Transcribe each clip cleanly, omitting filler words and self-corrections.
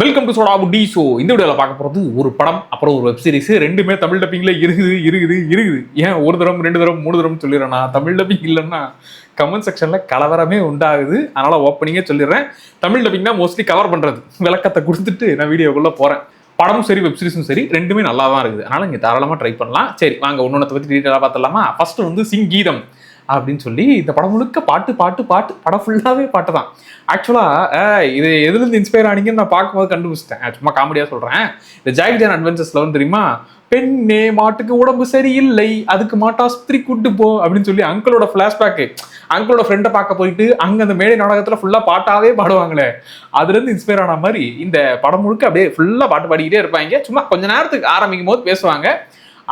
Welcome to soda Buti. Show இந்த வீடியோவில் பார்க்க போகிறது ஒரு படம் அப்புறம் ஒரு வெப் சீரிஸ். ரெண்டுமே தமிழ் டப்பிங்கில் இருக்குது. ஏன் ஒரு தரம் 2 தரம் 3 தரம் சொல்லிடுறேன்னா, தமிழ் டப்பிங் இல்லைன்னா கமெண்ட் செக்ஷனில் கலவரமே உண்டாகுது. அதனால் ஓப்பனிங்கே சொல்லிடுறேன், தமிழ் டப்பிங் தான் மோஸ்ட்லி கவர் பண்ணுறது. விளக்கத்தை கொடுத்துட்டு நான் வீடியோக்குள்ளே போகிறேன். படமும் சரி வெப் சீரிஸும் சரி ரெண்டுமே நல்லா தான் இருக்குது. அதனால் இங்கே தாராளமாக ட்ரை பண்ணலாம். சரி வாங்க ஒன்னொன்னத்தை பற்றி டீட்டெயிலாக பார்த்துடலாமா. ஃபர்ஸ்ட் வந்து சிங்கீதம் அப்படின்னு சொல்லி இந்த படம் முழுக்க பாட்டு படம் ஃபுல்லாகவே பாட்டு தான். ஆக்சுவலாக இது எதுலேருந்து இன்ஸ்பயர் ஆனீங்கன்னு நான் பார்க்கும்போது கண்டுபிடிச்சிட்டேன். சும்மா காமெடியாக சொல்கிறேன். இந்த ஜாக் ஜான் அட்வென்ச்சர்ஸில் வந்து தெரியுமா, பெண்ணே மாட்டுக்கு உடம்பு சரியில்லை அதுக்கு மாட்டாஸ்பத்திரி கூட்டு போ அப்படின்னு சொல்லி அங்கிளோட ஃப்ளாஷ்பேக்கு, அங்கிளோட ஃப்ரெண்டை பார்க்க போயிட்டு அங்கே அந்த மேடை நாடகத்தில் ஃபுல்லாக பாட்டாவே பாடுவாங்களே, அதுலேருந்து இன்ஸ்பயர் ஆன மாதிரி இந்த படம் முழுக்க அப்படியே ஃபுல்லாக பாட்டு பாடிக்கிட்டே இருப்பாங்க. சும்மா கொஞ்ச நேரத்துக்கு ஆரம்பிக்கும் போது பேசுவாங்க.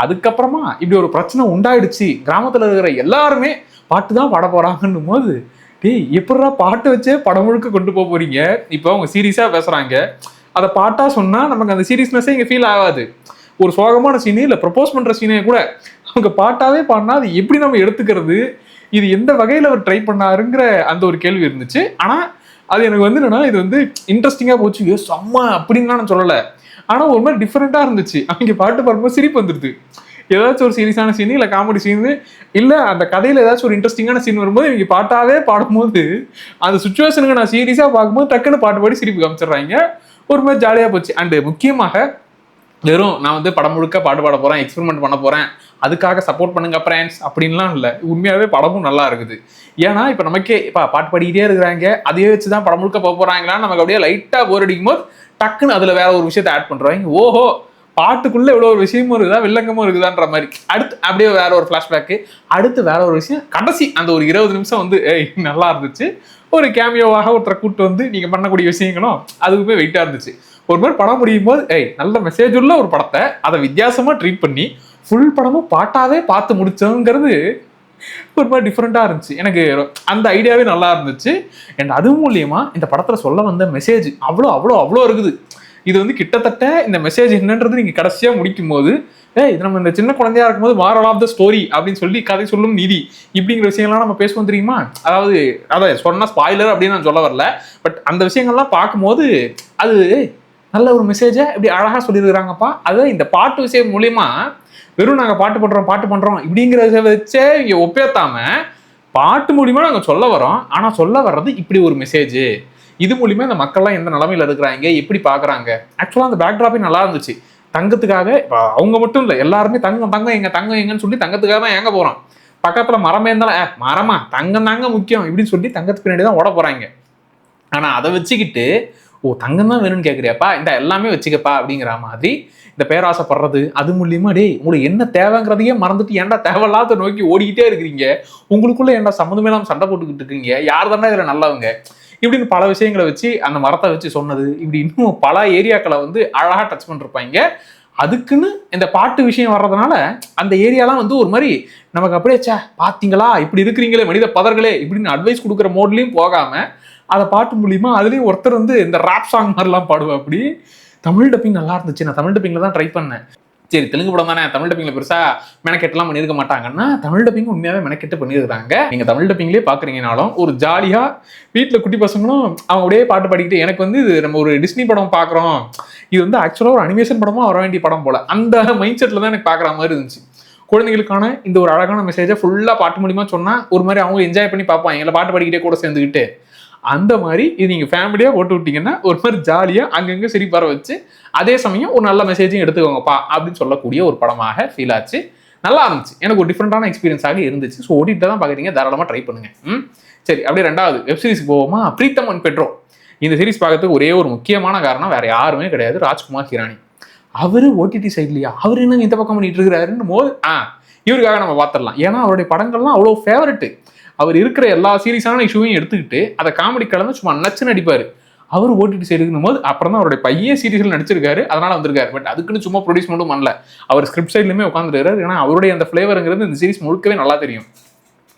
அதுக்கப்புறமா இப்படி ஒரு பிரச்சனை உண்டாயிடுச்சு, கிராமத்தில் இருக்கிற எல்லாருமே பாட்டு தான் பாட போறாங்கன்னும் போது, டேய் எப்படா பாட்டு வச்சே படம் முழுக்க கொண்டு போக போறீங்க. இப்போ அவங்க சீரியஸா பேசுறாங்க, அதை பாட்டா சொன்னா நமக்கு அந்த சீரியஸ்னஸே இங்க ஃபீல் ஆகாது. ஒரு சோகமான சீனு இல்லை ப்ரப்போஸ் பண்ற சீனே கூட அவங்க பாட்டாவே பாடினா அது எப்படி நம்ம எடுத்துக்கிறது, இது எந்த வகையில அவர் ட்ரை பண்ணாருங்கிற அந்த ஒரு கேள்வி இருந்துச்சு. ஆனா அது எனக்கு வந்து என்னன்னா, இது வந்து இன்ட்ரெஸ்டிங்கா போச்சு, செம்ம அப்படின்னு நான் சொல்லலை. ஆனா ஒரு மாதிரி டிஃப்ரெண்டா இருந்துச்சு. அவங்க பாட்டு பாடும்போது சிரிப்பு வந்துருது. ஏதாச்சும் ஒரு சீரியஸான சீனு இல்லை காமெடி சீனு இல்லை அந்த கதையில ஏதாச்சும் ஒரு இன்ட்ரெஸ்டிங்கான சீன் வரும்போது இவங்க பாட்டாவே பாடும்போது அந்த சுச்சுவேஷனுக்கு நான் சீரியஸா பார்க்கும்போது டக்குன்னு பாட்டு பாடி சிரிப்பு காமிச்சிடுறாங்க. ஒரு மாதிரி ஜாலியா போச்சு. அண்டு முக்கியமாக வெறும் நான் வந்து படம் முழுக்க பாட்டு பாட போறேன், எக்ஸ்பெரிமெண்ட் பண்ண போறேன், அதுக்காக சப்போர்ட் பண்ணுங்க ஃப்ரெண்ட்ஸ் அப்படின்லாம் இல்லை. உண்மையாவே படமும் நல்லா இருக்குது. ஏன்னா இப்போ நமக்கே இப்போ பாட்டு பாடிக்கிட்டே இருக்கிறாங்க, அதையே வச்சுதான் படம் முழுக்க போக போறாங்களான்னு நமக்கு அப்படியே லைட்டா போர் அடிக்கும் போது டக்குன்னு அதுல வேற ஒரு விஷயத்தை ஆட் பண்றாங்க. ஓஹோ பாட்டுக்குள்ள இவ்வளோ ஒரு விஷயமும் இருக்குதா, வில்லங்கமும் இருக்குதான்ற மாதிரி. அடுத்து அப்படியே வேற ஒரு ஃபிளாஷ்பேக்கு, அடுத்து வேற ஒரு விஷயம், கடைசி அந்த ஒரு 20 நிமிஷம் வந்து நல்லா இருந்துச்சு. ஒரு கேமியோவாக ஒருத்தரை கூப்பிட்டு வந்து நீங்க பண்ணக்கூடிய விஷயங்களும் அதுக்குமே வெயிட்டா இருந்துச்சு. ஒரு மாதிரி படம் முடியும் போது நல்ல மெசேஜ் உள்ள ஒரு படத்தை அதை வித்தியாசமா ட்ரீட் பண்ணி ஃபுல் படமும் பாட்டாவே பார்த்து முடிச்சோங்கிறது ஒரு மாதிரி டிஃப்ரெண்டா இருந்துச்சு. எனக்கு அந்த ஐடியாவே நல்லா இருந்துச்சு. அண்ட் அது மூலியமா இந்த படத்துல சொல்ல வந்த மெசேஜ் அவ்வளோ அவ்வளோ அவ்வளோ இருக்குது. இது வந்து கிட்டத்தட்ட இந்த மெசேஜ் என்னன்றது நீங்க கடைசியா முடிக்கும் போது, இது நம்ம இந்த சின்ன குழந்தையா இருக்கும்போது மாரல் ஆஃப் த ஸ்டோரி அப்படின்னு சொல்லி கதை சொல்லும் நீதி இப்படிங்கிற விஷயங்கள்லாம் நம்ம பேசுவோம் தெரியுமா. அதாவது சொன்னா ஸ்பாயிலர் அப்படின்னு நான் சொல்ல வரல, பட் அந்த விஷயங்கள்லாம் பார்க்கும்போது அது நல்ல ஒரு மெசேஜை இப்படி அழகா சொல்லியிருக்கிறாங்கப்பா. அது இந்த பாட்டு விஷயம் மூலியமா வெறும் நாங்க பாட்டு பண்றோம் இப்படிங்கிறத வச்சே இங்க ஒப்பேத்தாம பாட்டு மூலியமா நாங்க சொல்ல வரோம். ஆனா சொல்ல வர்றது இப்படி ஒரு மெசேஜ், இது மூலியமா இந்த மக்கள்லாம் எந்த நிலைமையில இருக்கிறாங்க, எப்படி பாக்குறாங்க. ஆக்சுவலா அந்த பேக்ட்ராப்பே நல்லா இருந்துச்சு. தங்கத்துக்காக அவங்க மட்டும் இல்லை, எல்லாருமே தங்கம் எங்கன்னு சொல்லி தங்கத்துக்காக தான் ஏங்க போறோம். பக்கத்துல மரமே இருந்தாலும் மரமா தங்கம் தாங்க முக்கியம் இப்படின்னு சொல்லி தங்கத்துக்கு பின்னாடி தான் ஓட போறாங்க. ஆனா அதை வச்சுக்கிட்டு தங்கம் தான் வேணும்னு கேட்குறியாப்பா, இந்த எல்லாமே வச்சுக்கப்பா அப்படிங்கிற மாதிரி இந்த பேராசைப்படுறது, அது மூலியமா உங்களுக்கு என்ன தேவைங்கிறதையே மறந்துட்டு ஏன்டா தேவையில்லாத நோக்கி ஓடிக்கிட்டே இருக்கிறீங்க, உங்களுக்குள்ள ஏன்டா சம்மந்தமே இல்லாமல் சண்டை போட்டுக்கிட்டு இருக்கீங்க, யார் தானே இதுல நல்லவங்க இப்படின்னு பல விஷயங்களை வச்சு அந்த மரத்தை வச்சு சொன்னது. இப்படி இன்னும் பல ஏரியாக்களை வந்து அழகா டச் பண்ணிருப்பாங்க. அதுக்குன்னு இந்த பாட்டு விஷயம் வர்றதுனால அந்த ஏரியாலாம் வந்து ஒரு மாதிரி நமக்கு அப்படியே பாத்தீங்களா இப்படி இருக்கிறீங்களே மனித பதர்களே இப்படின்னு அட்வைஸ் கொடுக்குற மோட்லயும் போகாம அதை பாட்டு மூலியமா அதுலயும் ஒருத்தர் வந்து இந்த ராப் சாங் மாதிரிலாம் பாடுவா. அப்படி தமிழ் டப்பிங் நல்லா இருந்துச்சு. நான் தமிழ் டப்பிங்ல தான் ட்ரை பண்ணேன். சரி தெலுங்கு படம் தானே, தமிழ் டப்பிங்ல பெருசா மெனக்கெட்டெல்லாம் பண்ணியிருக்க மாட்டாங்கன்னா, தமிழ் டப்பிங் உண்மையாவே மெனக்கெட்டு பண்ணியிருக்காங்க. நீங்க தமிழ் டப்பிங்லேயே பாக்குறீங்கனாலும் ஒரு ஜாலியா வீட்டுல குட்டி பசங்களும் அவங்க அப்படியே பாட்டு பாடிக்கிட்டு, எனக்கு வந்து இது நம்ம ஒரு டிஸ்னி படம் பாக்குறோம், இது வந்து ஆக்சுவலா ஒரு அனிமேஷன் படமா வர வேண்டிய படம் போல, அந்த மைண்ட் செட்ல தான் எனக்கு பாக்குற மாதிரி இருந்துச்சு. குழந்தைகளுக்கான இந்த ஒரு அழகான மெசேஜை ஃபுல்லா பாட்டு மூலியமா சொன்னா ஒரு மாதிரி அவங்க என்ஜாய் பண்ணி பார்ப்பாங்க, இல்லை பாட்டு பாடிக்கிட்டே கூட சேர்ந்துக்கிட்டு. அந்த மாதிரி இது நீங்க ஃபேமிலியா போட்டு விட்டீங்கன்னா ஒரு மாதிரி ஜாலியா அங்கங்க சிரிப்பார வச்சு அதே சமயம் ஒரு நல்ல மெசேஜையும் எடுத்துக்கோங்கப்பா அப்படின்னு சொல்லக்கூடிய ஒரு படமாக ஃபீல் ஆச்சு. நல்லா இருந்துச்சு. எனக்கு ஒரு டிஃப்ரெண்டான எக்ஸ்பீரியன்ஸாக இருந்துச்சு. ஸோ ஓடிட்டு தான் பார்க்குறீங்க, தாராளமாக ட்ரை பண்ணுங்க. சரி அப்படியே ரெண்டாவது வெப் சீரிஸ் போவோமா. Pritam and Pedro. இந்த சீரிஸ் பார்க்கறதுக்கு ஒரே ஒரு முக்கியமான காரணம் வேற யாருமே கிடையாது, ராஜ்குமார் ஹிரானி. அவரு ஓடிடி சைட்லையா, அவர் என்னங்க இந்த பக்கம் பண்ணிட்டு இருக்கிறாருன்னு போது இவருக்காக நம்ம பார்த்துடலாம். ஏன்னா அவருடைய படங்கள்லாம் அவ்வளோ ஃபேவரெட்டு. அவர் இருக்கிற எல்லா சீரியஸான இஷ்யூவையும் எடுத்துக்கிட்டு அதை காமெடி கலந்து சும்மா நச்சு நடிப்பாரு. அவர் ஓடிடி சைடு இருக்கும் போது அப்புறம் தான் அவருடைய பையன் சீரியஸ்ல நடிச்சிருக்காரு, அதனால வந்திருக்காரு. பட் அதுக்குன்னு சும்மா ப்ரொடியூஸ் மட்டும் பண்ணல, அவர் ஸ்கிரிப்ட் சைட்லயுமே உட்காந்துருக்காரு. ஏன்னா அவருடைய அந்த ஃபிளேவருங்கிறது இந்த சீரிஸ் முழுக்கவே நல்லா தெரியும்.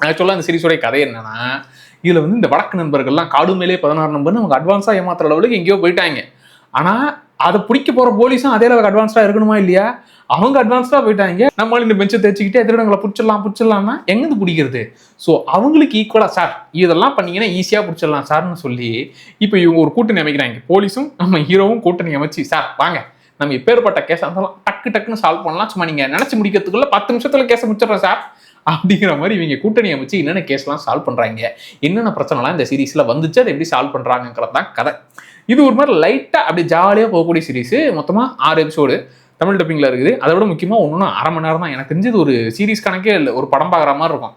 ஆக்சுவலாக இந்த சீரிஸோடைய கதை என்னன்னா, இதுல வந்து இந்த வடக்கு நண்பர்கள்லாம் காடு மேலே 16 நம்பர்னு அவங்க அட்வான்ஸா ஏமாத்துற லெவலுக்கு எங்கேயோ போயிட்டாங்க. ஆனா அதை பிடிக்க போற போலீஸும் அதே அளவுக்கு அட்வான்ஸ்டா இருக்கணுமா இல்லையா? அவங்க அட்வான்ஸ்டா போயிட்டாங்க. நம்மளால இந்த பெஞ்சை தேய்ச்சிக்கிட்டே திருடங்களை பிடிச்சிடலாம்னா எங்கிருந்து பிடிக்கிறது? ஸோ அவங்களுக்கு ஈக்குவலா சார் இதெல்லாம் பண்ணீங்கன்னா ஈஸியா பிடிச்சிடலாம் சார்னு சொல்லி இப்போ இவங்க ஒரு கூட்டணி அமைக்கிறாங்க. போலீஸும் நம்ம ஹீரோவும் கூட்டணி அமைச்சு சார் வாங்க நம்ம எப்பேற்பட்ட கேஸ் இருந்தாலும் டக்குன்னு சால்வ் பண்ணலாம், சும்மா நீங்க நினைச்சு முடிக்கிறதுக்குள்ள 10 நிமிஷத்துல கேஸை முடிச்சிடறேன் சார் அப்படிங்கிற மாதிரி இவங்க கூட்டணி அமைச்சு என்னென்ன கேஸ்லாம் சால்வ் பண்றாங்க, என்னென்ன பிரச்சனைலாம் இந்த சீரீஸ்ல வந்துச்சு, அதை எப்படி சால்வ் பண்றாங்கிறது தான் கதை. இது ஒரு மாதிரி லைட்டா அப்படி ஜாலியா போகக்கூடிய சீரீஸ். மொத்தமா 6 எபிசோடு தமிழ் டப்பிங்ல இருக்குது. அதை விட முக்கியமா ஒன்று 1.5 மணி நேரம் தான். எனக்கு தெரிஞ்சது ஒரு சீரீஸ் கணக்கே இல்லை, ஒரு படம் பார்க்குற மாதிரி இருக்கும்.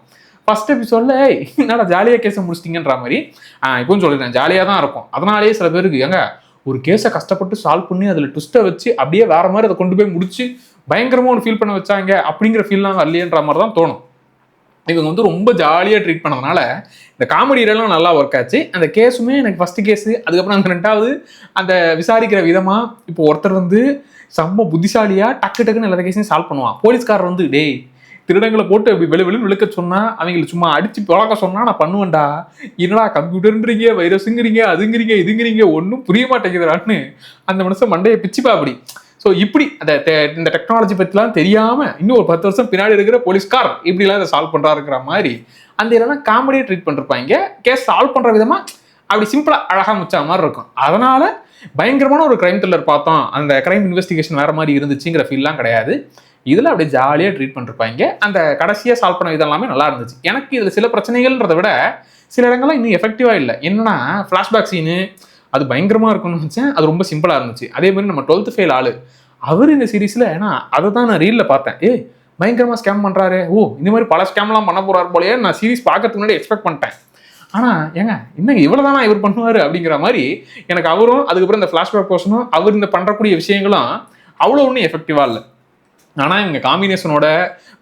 ஃபர்ஸ்ட் எபிசோட்ல என்னடா ஜாலியாக கேஸை முடிச்சிட்டிங்கன்ற மாதிரி இப்போவும் சொல்லிடுறேன், ஜாலியாக தான் இருக்கும். அதனாலேயே சில பேருக்கு ஏங்க ஒரு கேஸை கஷ்டப்பட்டு சால்வ் பண்ணி அதில் ட்விஸ்ட்டை வச்சு அப்படியே வேற மாதிரி அதை கொண்டு போய் முடிச்சு பயங்கரமாக ஒரு ஃபீல் பண்ண வச்சாங்க அப்படிங்கிற ஃபீல்லாம் வரலையன்ற மாதிரி தான் தோணும். இவங்க வந்து ரொம்ப ஜாலியாக ட்ரீட் பண்ணதுனால இந்த காமெடியிலாம் நல்லா ஒர்க் ஆச்சு. அந்த கேஸுமே எனக்கு ஃபர்ஸ்ட் கேஸு, அதுக்கப்புறம் அந்த 2வது அந்த விசாரிக்கிற விதமாக இப்போ ஒருத்தர் வந்து செம்ம புத்திசாலியாக டக்குன்னு எல்லா கேஸையும் சால்வ் பண்ணுவான். போலீஸ்காரர் வந்து டேய் திருடங்களை போட்டு அப்படி வெளி விழுக்க சொன்னா அவங்களுக்கு சும்மா அடிச்சு பழக்க சொன்னா நான் பண்ணுவேன்டா, என்னடா கம்ப்யூட்டர்ன்றீங்க, வைரஸுங்கிறீங்க, அதுங்கிறீங்க, இதுங்கிறீங்க, ஒன்றும் புரிய மாட்டேங்குதுடான்னு அந்த மனுஷன் மண்டையை பிச்சுப்பா அப்படி. ஸோ இப்படி இந்த டெக்னாலஜி பற்றிலாம் தெரியாமல் இன்னும் ஒரு 10 வருஷம் பின்னாடி இருக்கிற போலீஸ்கார் இப்படிலாம் இதை சால்வ் பண்ணுறாருங்கிற மாதிரி அந்த இதெல்லாம் காமெடியாக ட்ரீட் பண்ணிருப்பாங்க. கேஸ் சால்வ் பண்ணுற விதமாக அப்படி சிம்பிளாக அழகாக முச்சா மாதிரி இருக்கும். அதனால பயங்கரமான ஒரு கிரைம் த்ரில்லர் பார்த்தோம், அந்த கிரைம் இன்வெஸ்டிகேஷன் வேற மாதிரி இருந்துச்சுங்கிற ஃபீல்லாம் கிடையாது. இதில் அப்படியே ஜாலியாக ட்ரீட் பண்ணிருப்பாங்க. அந்த கடைசியாக சால்வ் பண்ண இதெல்லாமே நல்லா இருந்துச்சு. எனக்கு இதில் சில பிரச்சனைகள்ன்றதை விட சில இடங்கள்லாம் இன்னும் எஃபெக்டிவாக இல்லை. என்னன்னா ஃப்ளாஷ்பேக் சீனு அது பயங்கரமாக இருக்கும்னு நினச்சேன், அது ரொம்ப சிம்பிளாக இருந்துச்சு. அதே மாதிரி நம்ம 12th ஃபெயில் ஆளு அவர் இந்த சீரீஸில், ஏன்னா அதை தான் நான் ரீலில் பார்த்தேன், பயங்கரமாக ஸ்கேம் பண்ணுறாரு, இந்த மாதிரி பல ஸ்கேம்லாம் பண்ண போகிறாரு போலயே நான் சீரீஸ் பார்க்கறதுக்கு முன்னாடி எக்ஸ்பெக்ட் பண்ணிட்டேன். ஆனால் ஏங்க இன்னும் இவ்வளோ தானா இவர் பண்ணுவார் அப்படிங்கிற மாதிரி எனக்கு அவரும் அதுக்கப்புறம் இந்த ஃப்ளாஷ்பேக் போர்ஷனும் அவர் இந்த பண்ணுறக்கூடிய விஷயங்களும் அவ்வளோ ஒன்றும் எஃபெக்டிவாக இல்லை. ஆனால் இவங்க காம்பினேஷனோட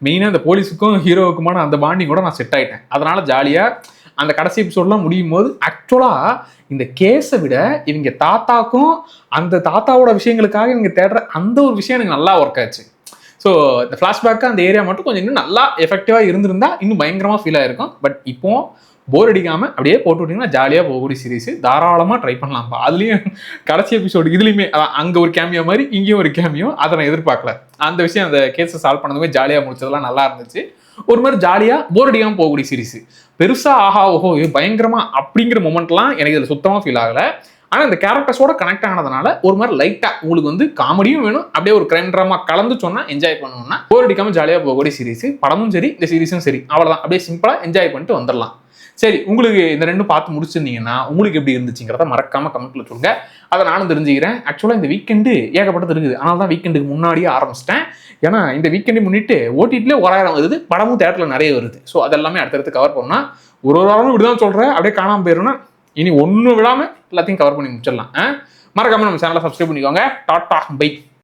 மெயினாக இந்த போலீஸுக்கும் ஹீரோவுக்குமான அந்த பாண்டிங்கோட நான் செட் ஆகிட்டேன். அதனால ஜாலியாக அந்த கடைசி எபிசோட்லாம் முடியும் போது ஆக்சுவலாக இந்த கேஸை விட இவங்க தாத்தாக்கும் அந்த தாத்தாவோட விஷயங்களுக்காக இவங்க தேடுற அந்த ஒரு விஷயம் எனக்கு நல்லா ஒர்க் ஆச்சு. ஸோ இந்த ஃப்ளாஷ்பேக்காக அந்த ஏரியா மட்டும் கொஞ்சம் இன்னும் நல்லா எஃபெக்டிவாக இருந்திருந்தா இன்னும் பயங்கரமாக ஃபீல் ஆகிருக்கும். பட் இப்போ போர் அடிக்காமல் அப்படியே போட்டு விட்டிங்கன்னா ஜாலியாக போகக்கூடிய சீரீஸ், தாராளமாக ட்ரை பண்ணலாம்ப்பா. அதுலேயும் கடைசி எபிசோடு இதுலேயுமே அங்கே ஒரு கேமியோ மாதிரி இங்கேயும் ஒரு கேமியோ, அதை நான் எதிர்பார்க்கல. அந்த விஷயம் அந்த கேஸை சால்வ் பண்ணதுமே ஜாலியாக முடிச்சதெல்லாம் நல்லா இருந்துச்சு. ஒரு மாதிரி ஜாலியாக போர் அடிக்காமல் போகக்கூடிய சீரீஸ். பெருசாக ஆஹா ஓஹோ பயங்கரமா அப்படிங்கிற மொமெண்ட்லாம் எனக்கு இதில் சுத்தமாக ஃபீல் ஆகலை. ஆனால் இந்த கேரக்டர்ஸோட கனெக்ட் ஆனதுனால ஒரு மாதிரி லைட்டாக உங்களுக்கு வந்து காமெடியும் வேணும், அப்படியே ஒரு கிரைம் ட்ராமா கலந்து சொன்னால் என்ஜாய் பண்ணணும்னா போர் அடிக்காமல் ஜாலியாக போகக்கூடிய சீரீஸ். படமும் சரி இந்த சீரீஸும் சரி, அவ்வளோதான், அப்படியே சிம்பிளாக என்ஜாய் பண்ணிட்டு வந்துடலாம். சரி, உங்களுக்கு இந்த 2 பார்த்து முடிச்சிருந்தீங்கன்னா உங்களுக்கு எப்படி இருந்துச்சுங்கிறத மறக்காம கமெண்ட்ல சொல்லுங்க, அதை நானும் தெரிஞ்சுக்கிறேன். ஆக்சுவலாக இந்த வீக்கெண்டு ஏகப்பட்டது இருக்குது, அதனால தான் வீக்கெண்டுக்கு முன்னாடியே ஆரம்பிச்சிட்டேன். ஏன்னா இந்த வீக்கெண்டை முன்னிட்டு ஓடிடிலே 1000 வருது, படமும் தேட்டரில் நிறைய வருது. ஸோ அதெல்லாமே அடுத்தடுத்து கவர் பண்ணால் ஒரு வாரமும் இப்படிதான் சொல்கிறேன், அப்படியே காணாமல் போயிடும்னா இனி ஒன்றும் விடாமல் எல்லாத்தையும் கவர் பண்ணி முடிச்சிடலாம். மறக்காம நம்ம சேனலை சப்ஸ்கிரைப் பண்ணிக்கோங்க. Tata by.